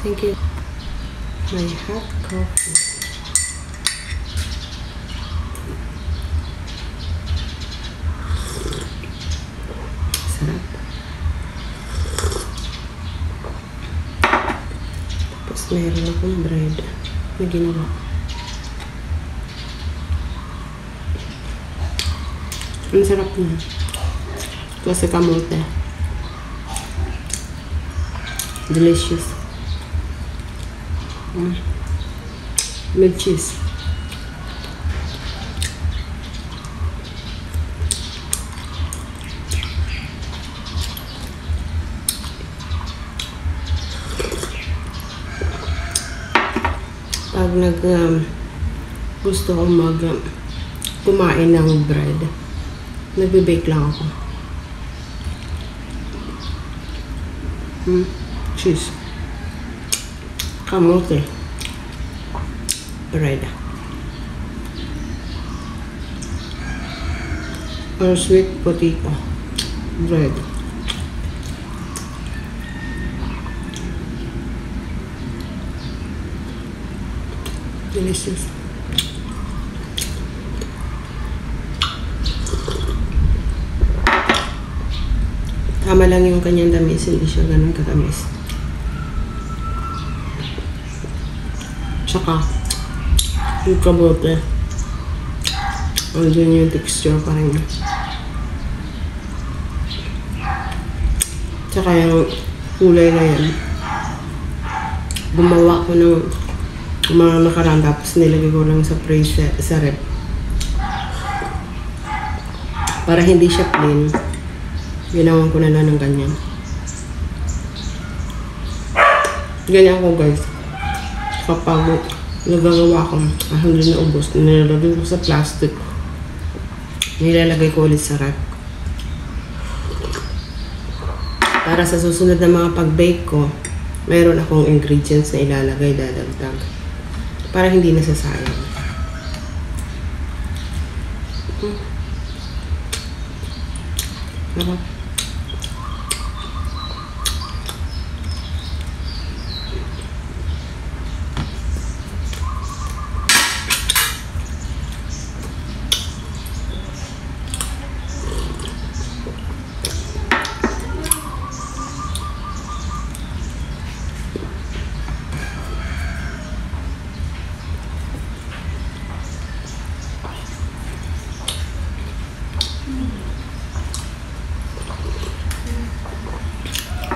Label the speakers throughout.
Speaker 1: Thank you. My hot coffee. Sarap. Tapos meron akong bread na ginawa. Ang sarap niya. Kasi kamote. Delicious. With cheese. Pag gusto kong kumain ng bread, nagbe-bake lang ako. Cheese. Kamote. Bread. Or sweet potato. Bread. Delicious. Tama lang yung kanyang tamis, hindi siya ganun katamis. Tsaka, yung kabote, andun yung texture pa rin. Tsaka yung kulay na yan, gumawa ko ng mga nakaraan, tapos nilagay ko lang sa freezer, sa rep. Para hindi siya plain, ginawan ko na lang ng ganyan. Ganyan ko guys. Kapag nagagawa ko, hindi na ubos, nilalagay ko sa plastic. Nilalagay ko ulit sa rack. Para sa susunod na mga pag-bake ko, mayroon akong ingredients na ilalagay, dadagdag. Para hindi nasasayang. Sarap.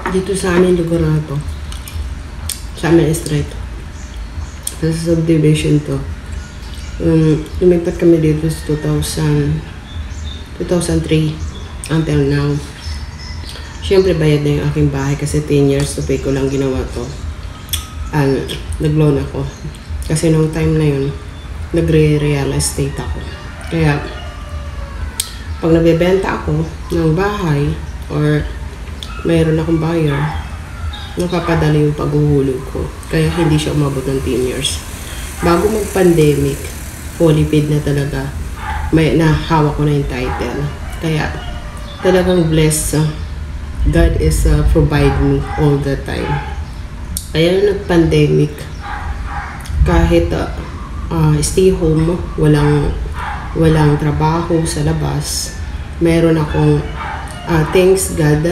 Speaker 1: Dito sa amin lugar na to, sa amin street, sa subdivision to, lumipat kami dito sa 2003 until now. Siyempre bayad na yung aking bahay kasi 10 years to pay ko lang ginawa to. Nag-loan ako kasi nung time na yun nagre-real estate ako, kaya pag nagbebenta ako ng bahay or mayroon akong buyer, napapadali yung paghuhulog ko. Kaya hindi siya umabot ng 10 years. Bago mag-pandemic, fully paid na talaga. May nahawak ko na yung title. Kaya talagang blessed. God is provide me all the time. Kaya nung nag-pandemic, kahit stay home, walang trabaho sa labas, meron akong thanks God,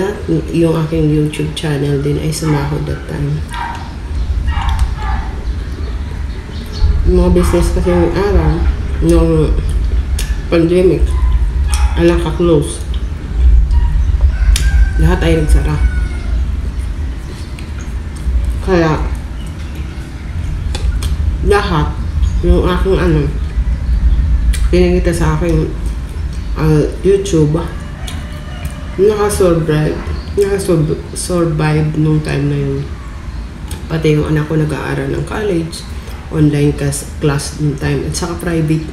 Speaker 1: yung aking YouTube channel din ay sumahod that time. Yung mga business kasi yung araw, nung pandemic, naka-close. Lahat ay nagsara. Kaya, lahat, yung aking pinakita sa aking YouTube, naka-survive nung time na yun. Pati yung anak ko nag-aaral ng college, online class nung time, at saka private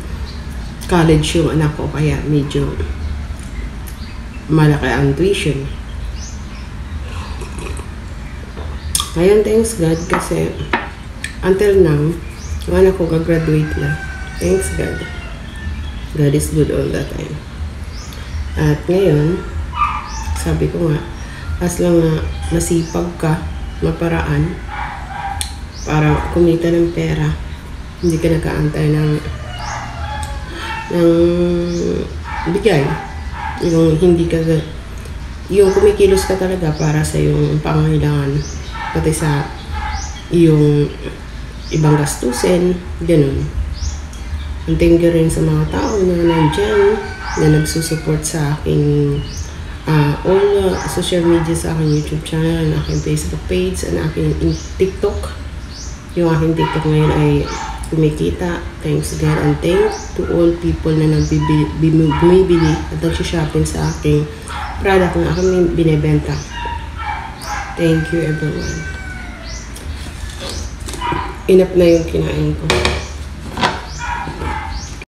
Speaker 1: college yung anak ko, kaya medyo malaki ang tuition. Ngayon, thanks God, kasi until now, yung anak ko gagraduate na. Thanks God. God is good all the time. At ngayon, sabi ko nga, as lang na masipag ka, maparaan, para kumita ng pera. Hindi ka nag-aantay ng bigay. Yung kumikilos ka talaga para sa yung pangangailangan, pati sa yung ibang gastusin, ganun. And thank you rin sa mga tao na nandyan, na nagsusupport sa aking all social media, sa aking YouTube channel, ang aking Facebook page, ang aking TikTok. Yung aking TikTok ngayon ay kumikita, thanks God, and thanks to all people na bumibili at nagsishopping sa aking product na aking binibenta. Thank you everyone. Enough na yung kinain ko.